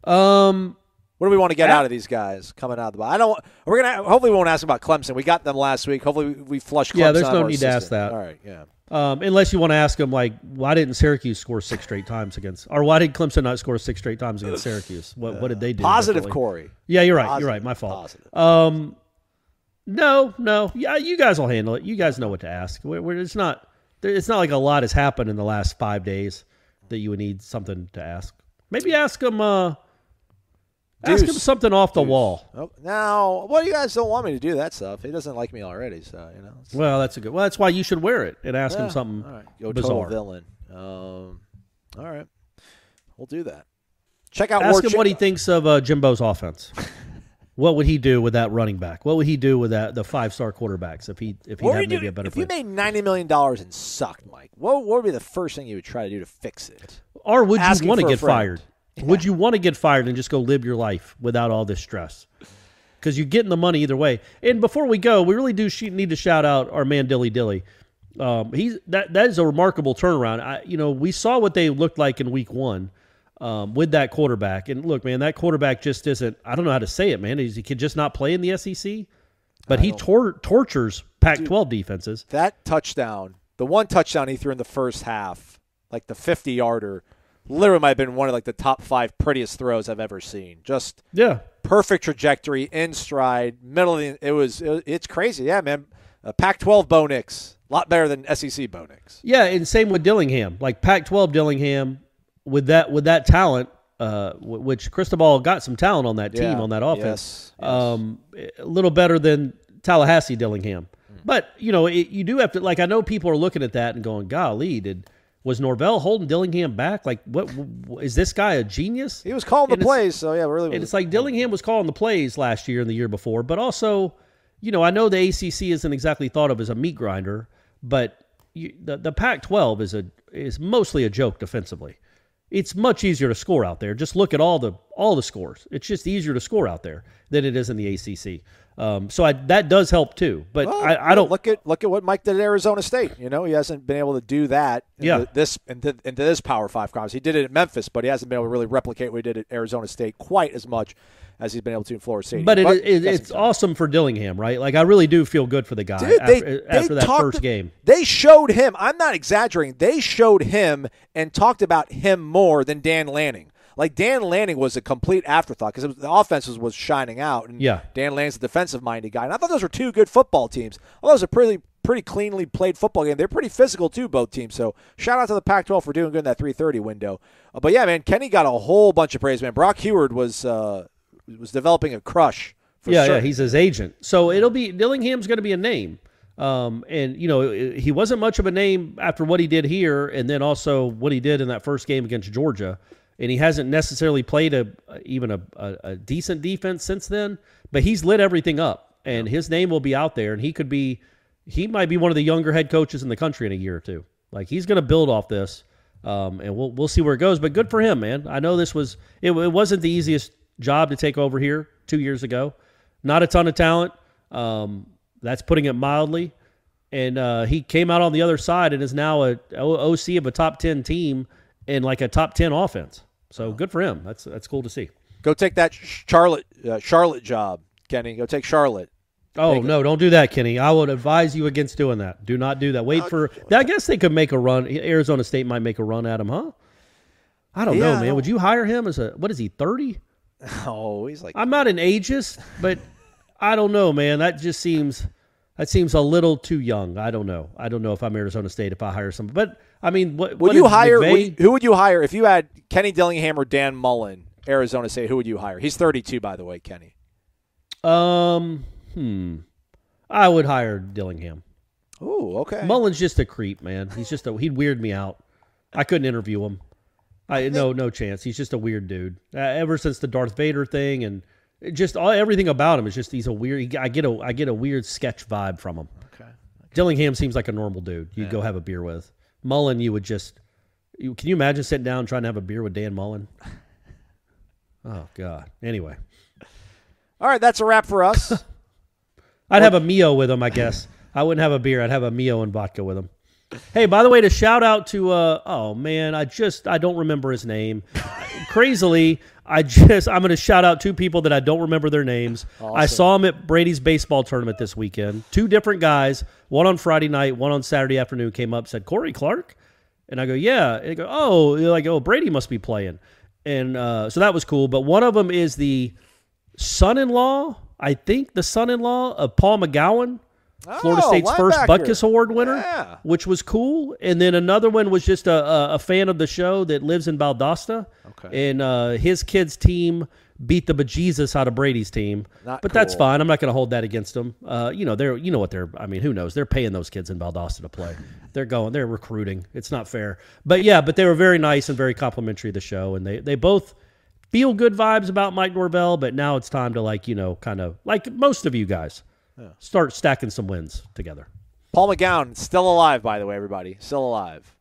What do we want to get out of these guys coming out of the bye? Hopefully we won't ask about Clemson. We got them last week. Hopefully we flush Clemson. Yeah, there's no need to ask that. All right, yeah. Unless you want to ask them, like, why didn't Syracuse score 6 straight times against, or why did Clemson not score 6 straight times against Syracuse? What did they do? Positive, Corey. Yeah, you're right. Positive, you're right. My fault. Positive. No. Yeah, you guys will handle it. You guys know what to ask. It's not like a lot has happened in the last 5 days that you would need something to ask. Maybe ask them. Ask him something off the wall. Oh, now, well, you guys don't want me to do that stuff. He doesn't like me already, so you know. Well, that's why you should wear it and ask him something. All right, go bizarre. Total villain. All right, we'll do that. Check out. Ask him what he thinks of Jimbo's offense. What would he do with that running back? What would he do with the 5-star quarterbacks if he had maybe a better? If you made $90 million and sucked, Mike, what would be the first thing you would try to do to fix it? Or would you want to get fired? Yeah. Would you want to get fired and just go live your life without all this stress? Because you're getting the money either way. And before we go, we really do need to shout out our man Dilly. That is a remarkable turnaround. We saw what they looked like in week 1 with that quarterback. And look, man, that quarterback just isn't. I don't know how to say it, man. He could just not play in the SEC, but he tortures Pac-12 defenses. That touchdown, the one touchdown he threw in the first half, like the 50-yarder. Literally might have been one of like the top 5 prettiest throws I've ever seen. Just perfect trajectory, in stride, middle of the. It's crazy, yeah, man. Pac-12 Bo Nix, a lot better than SEC Bo Nix. Yeah, and same with Dillingham, like Pac-12 Dillingham with that talent, which Cristobal got some talent on that team on that offense. Yes. A little better than Tallahassee Dillingham, but you do have to I know people are looking at that and going, golly, was Norvell holding Dillingham back? Like, what is this guy a genius? He was calling the plays, so yeah, really. And it's like Dillingham was calling the plays last year and the year before, but also, I know the ACC isn't exactly thought of as a meat grinder, but the Pac-12 is mostly a joke defensively. It's much easier to score out there. Just look at all the scores. It's just easier to score out there than it is in the ACC. So that does help too. But I don't look at what Mike did at Arizona State. He hasn't been able to do that. Into this Power 5 conference. He did it at Memphis, but he hasn't been able to really replicate what he did at Arizona State quite as much as he's been able to in Florida State. But it's awesome for Dillingham, right? Like, I really do feel good for the guy. Dude, after that first game. They showed him. I'm not exaggerating. They showed him and talked about him more than Dan Lanning. Like, Dan Lanning was a complete afterthought because the offense was shining out. And Dan Lanning's a defensive-minded guy. And I thought those were 2 good football teams. I thought it was a pretty cleanly played football game. They're pretty physical, too, both teams. So shout out to the Pac-12 for doing good in that 3:30 window. But, yeah, man, Kenny got a whole bunch of praise, man. Brock Heward was developing a crush for sure. Yeah, he's his agent. So Dillingham's going to be a name. And he wasn't much of a name after what he did here and then also what he did in that first game against Georgia. And he hasn't necessarily played even a decent defense since then, but he's lit everything up and his name will be out there and he might be one of the younger head coaches in the country in a year or two. Like, he's going to build off this. And we'll see where it goes, but good for him, man. I know it wasn't the easiest job to take over here 2 years ago. Not a ton of talent. That's putting it mildly. And he came out on the other side and is now a OC of a top 10 team and like a top 10 offense. So good for him. That's cool to see. Go take that Charlotte job, Kenny. Go take Charlotte. Oh, no, don't do that, Kenny. I would advise you against doing that. Do not do that. Wait for – I guess they could make a run. Arizona State might make a run at him, huh? I don't know, man. Would you hire him as what is he, 30? Oh, he's like – I'm not an ageist, but I don't know, man. That seems a little too young. I don't know. I don't know if I'm Arizona State if I hire somebody. But, I mean, who would you hire if you had Kenny Dillingham or Dan Mullen, Arizona State? Who would you hire? He's 32, by the way, Kenny. I would hire Dillingham. Oh, okay. Mullen's just a creep, man. He'd weird me out. I couldn't interview him. No chance. He's just a weird dude. Ever since the Darth Vader thing and just everything about him is just he's a weird. I get a weird sketch vibe from him. Okay. Dillingham seems like a normal dude. You'd go have a beer with. Mullen, you would just Can you imagine sitting down trying to have a beer with Dan Mullen? Oh, God. Anyway. All right, that's a wrap for us. I'd have a Mio with him, I guess. I wouldn't have a beer. I'd have a Mio and vodka with him. Hey, by the way, to shout out to, oh, man, I don't remember his name. Crazily, I'm going to shout out 2 people that I don't remember their names. Awesome. I saw them at Brady's baseball tournament this weekend. 2 different guys, one on Friday night, one on Saturday afternoon, came up, said, Corey Clark? And I go, yeah. And they go, oh, Brady must be playing. And so that was cool. But one of them is the son-in-law, I think the son-in-law of Paul McGowan, Florida State's first Butkus Award winner, which was cool. And then another one was just a fan of the show that lives in Valdosta. Okay. And his kid's team beat the bejesus out of Brady's team. That's fine. I'm not going to hold that against them. Who knows? They're paying those kids in Valdosta to play. They're recruiting. It's not fair. But they were very nice and very complimentary of the show. And they both feel good vibes about Mike Norvell, but now it's time to kind of like most of you guys. Yeah. Start stacking some wins together. Paul McGowan, still alive, by the way, everybody. Still alive.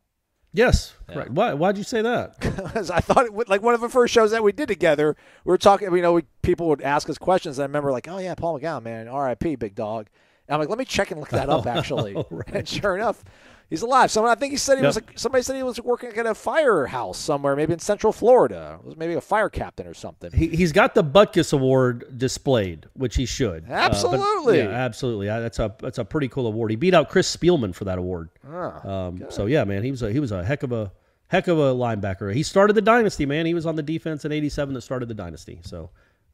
Yes. Yeah. Correct. Why'd you say that? Because I thought, one of the first shows that we did together, we were talking, people would ask us questions, and I remember oh, yeah, Paul McGowan, man, R.I.P., big dog. And I'm like, let me check and look that up, actually. Right. And sure enough, he's alive. Somebody said he was working at a firehouse somewhere, maybe in Central Florida. It was maybe a fire captain or something. He's got the Butkus Award displayed, which he should. Absolutely. Absolutely. That's a pretty cool award. He beat out Chris Spielman for that award. So yeah, man, he was a heck of a linebacker. He started the dynasty, man. He was on the defense in '87 that started the dynasty. So,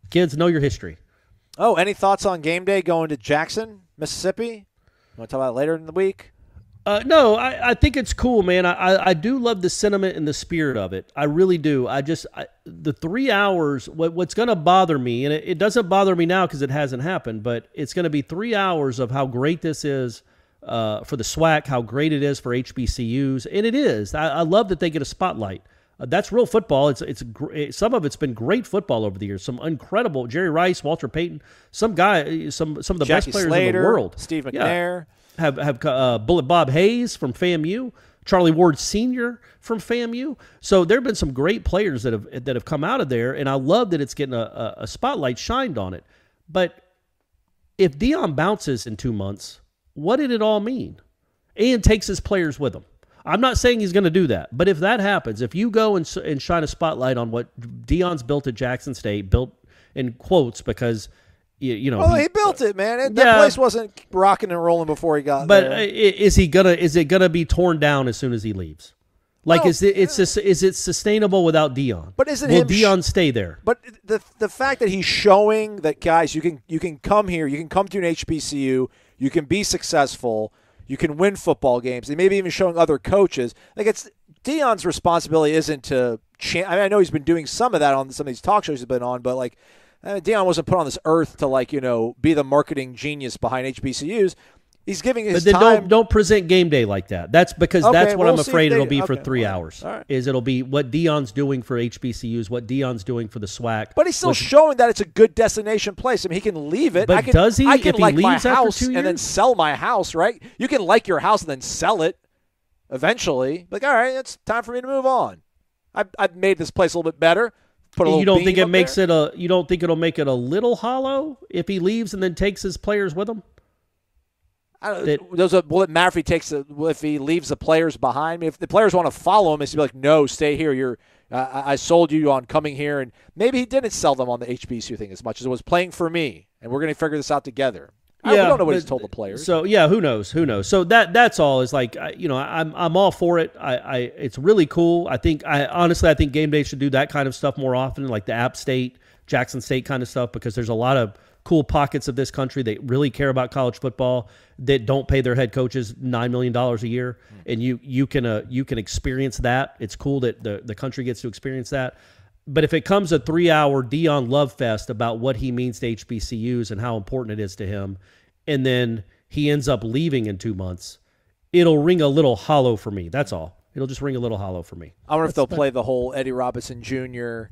kids, know your history. Oh, any thoughts on game day going to Jackson, Mississippi? Want to talk about it later in the week? No, I think it's cool, man. I do love the sentiment and the spirit of it. I really do. The 3 hours, what's going to bother me, and it doesn't bother me now because it hasn't happened, but it's going to be 3 hours of how great this is for the SWAC, how great it is for HBCUs, and it is. I love that they get a spotlight. That's real football. Some of it's been great football over the years. Some incredible Jerry Rice, Walter Payton, some of the best players in the world. Steve McNair. Have Bullet Bob Hayes from FAMU, Charlie Ward Sr. from FAMU. So there have been some great players that have come out of there, and I love that it's getting a spotlight shined on it. But if Deion bounces in 2 months, what did it all mean? And takes his players with him. I'm not saying he's going to do that, but if that happens, if you go and shine a spotlight on what Deion's built at Jackson State, built in quotes because he built it, man. That place wasn't rocking and rolling before he got there. But is it gonna be torn down as soon as he leaves? Is it sustainable without Deion? But will Deion stay there? But the fact that he's showing that, guys, you can come here, you can come to an HBCU, you can be successful, you can win football games, and maybe even showing other coaches. It's Deion's responsibility isn't to. I know he's been doing some of that on some of these talk shows he's been on, but Deion wasn't put on this earth to be the marketing genius behind HBCUs. He's giving his time. But then don't present game day like that. That's because that's what I'm afraid it'll be for 3 hours. Right. It'll be what Deion's doing for HBCUs, what Deion's doing for the SWAC. But he's still showing that it's a good destination place. I mean, he can leave it. But does he? I can if like he leaves my after house 2 years? and then sell my house, right? You can like your house and then sell it eventually. All right, it's time for me to move on. I've made this place a little bit better. You don't think it makes it you don't think it'll make it a little hollow if he leaves and then takes his players with him? Will it matter if he leaves the players behind? I mean, if the players want to follow him, it's be like, no, stay here. I sold you on coming here, and maybe he didn't sell them on the HBCU thing as much as it was playing for me, and we're going to figure this out together. We don't know what he's told the players. So who knows? So that's all. Is I'm all for it. It's really cool. I think Game Day should do that kind of stuff more often, like the App State, Jackson State kind of stuff, because there's a lot of cool pockets of this country that really care about college football that don't pay their head coaches $9 million a year, and you can experience that. It's cool that the country gets to experience that. But if it comes a 3-hour Deion love fest about what he means to HBCUs and how important it is to him, and then he ends up leaving in 2 months, it'll ring a little hollow for me. That's all. It'll just ring a little hollow for me. I wonder if they'll play the whole Eddie Robinson Jr.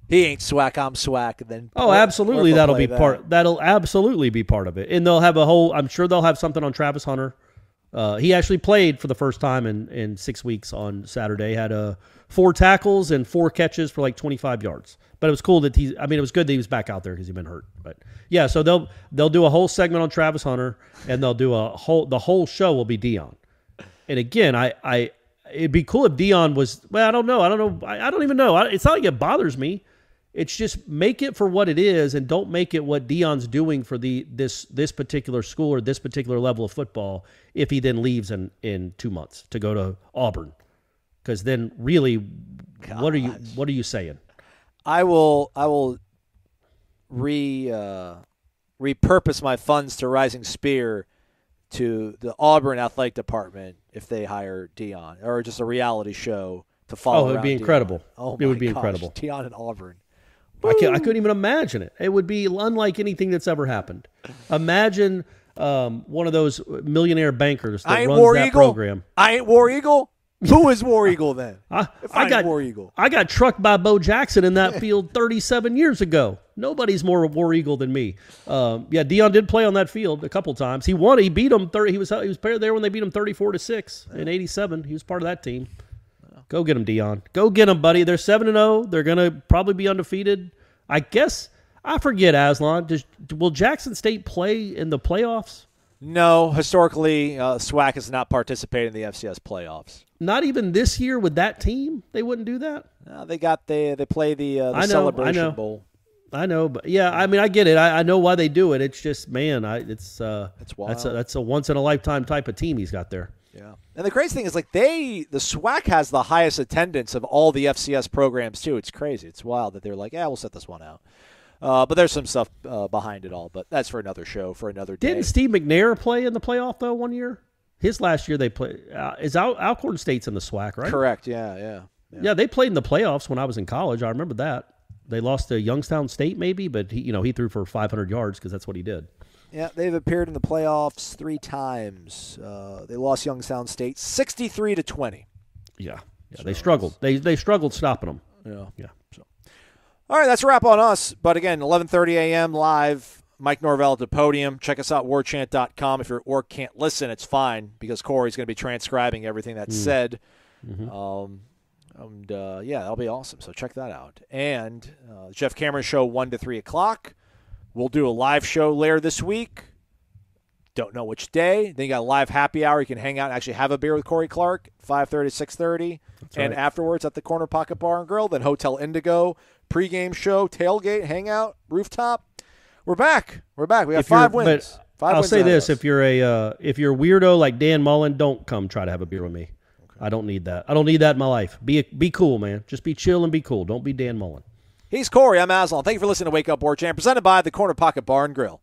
He ain't SWAC, I'm SWAC, and then absolutely that'll absolutely be part of it. And they'll have I'm sure they'll have something on Travis Hunter He actually played for the first time in 6 weeks on Saturday. Had 4 tackles and 4 catches for like 25 yards. But it was cool that it was good that he was back out there because he'd been hurt. But yeah, so they'll do a whole segment on Travis Hunter, and they'll do the whole show will be Deion. And again, it'd be cool if Deion was. Well, I don't know. I don't even know. It's not like it bothers me. It's just make it for what it is, and don't make it what Deion's doing for this particular school or this particular level of football. If he then leaves in 2 months to go to Auburn, because then really, what are you saying? I will repurpose my funds to Rising Spear to the Auburn athletic department if they hire Deion, or just a reality show to follow. Oh, it would be Deion. incredible. Oh, it would be gosh, incredible. Deion and Auburn. I couldn't even imagine it. It would be unlike anything that's ever happened. Imagine one of those millionaire bankers that runs War that Eagle. program. I ain't War Eagle. Who is War Eagle then? I got War Eagle. I got trucked by Bo Jackson in that field 37 years ago. Nobody's more War Eagle than me. Deion did play on that field a couple times. He won. He beat them. He was there when they beat him 34-6 in '87. He was part of that team. Go get him, Deion. Go get him, buddy. They're 7-0. They're gonna probably be undefeated. I guess I forget. Aslan, will Jackson State play in the playoffs? No, historically, SWAC has not participated in the FCS playoffs. Not even this year with that team, they wouldn't do that. No, they play the Celebration Bowl. I know, but yeah, I mean, I get it. I know why they do it. It's just, man, it's wild. That's a once in a lifetime type of team he's got there. Yeah, and the crazy thing is, like the SWAC has the highest attendance of all the FCS programs too. It's crazy. It's wild that they're like, yeah, we'll set this one out. But there's some stuff behind it all. But that's for another show, for another day. Didn't Steve McNair play in the playoff though 1 year? His last year they played. Is Alcorn State's in the SWAC, right? Correct. Yeah. Yeah, they played in the playoffs when I was in college. I remember that. They lost to Youngstown State maybe, but he threw for 500 yards because that's what he did. Yeah, they've appeared in the playoffs 3 times. They lost Youngstown State 63-20. Yeah, they struggled. They struggled stopping them. Yeah. So, all right, that's a wrap on us. But again, 11:30 a.m. live. Mike Norvell at the podium. Check us out, warchant.com. If you're at work, can't listen, it's fine because Corey's going to be transcribing everything that's said. Mm-hmm. That'll be awesome. So check that out. And Jeff Cameron Show 1 to 3 o'clock. We'll do a live show later this week. Don't know which day. Then you got a live happy hour. You can hang out and actually have a beer with Corey Clark, 5:30 to 6:30. And afterwards at the Corner Pocket Bar and Grill. Then Hotel Indigo, pregame show, tailgate, hangout, rooftop. We're back. We got 5 wins. I'll say this: if you're a weirdo like Dan Mullen, don't come try to have a beer with me. Okay. I don't need that. I don't need that in my life. Be cool, man. Just be chill and be cool. Don't be Dan Mullen. He's Corey. I'm Aslan. Thank you for listening to Wake Up Warchant, presented by the Corner Pocket Bar and Grill.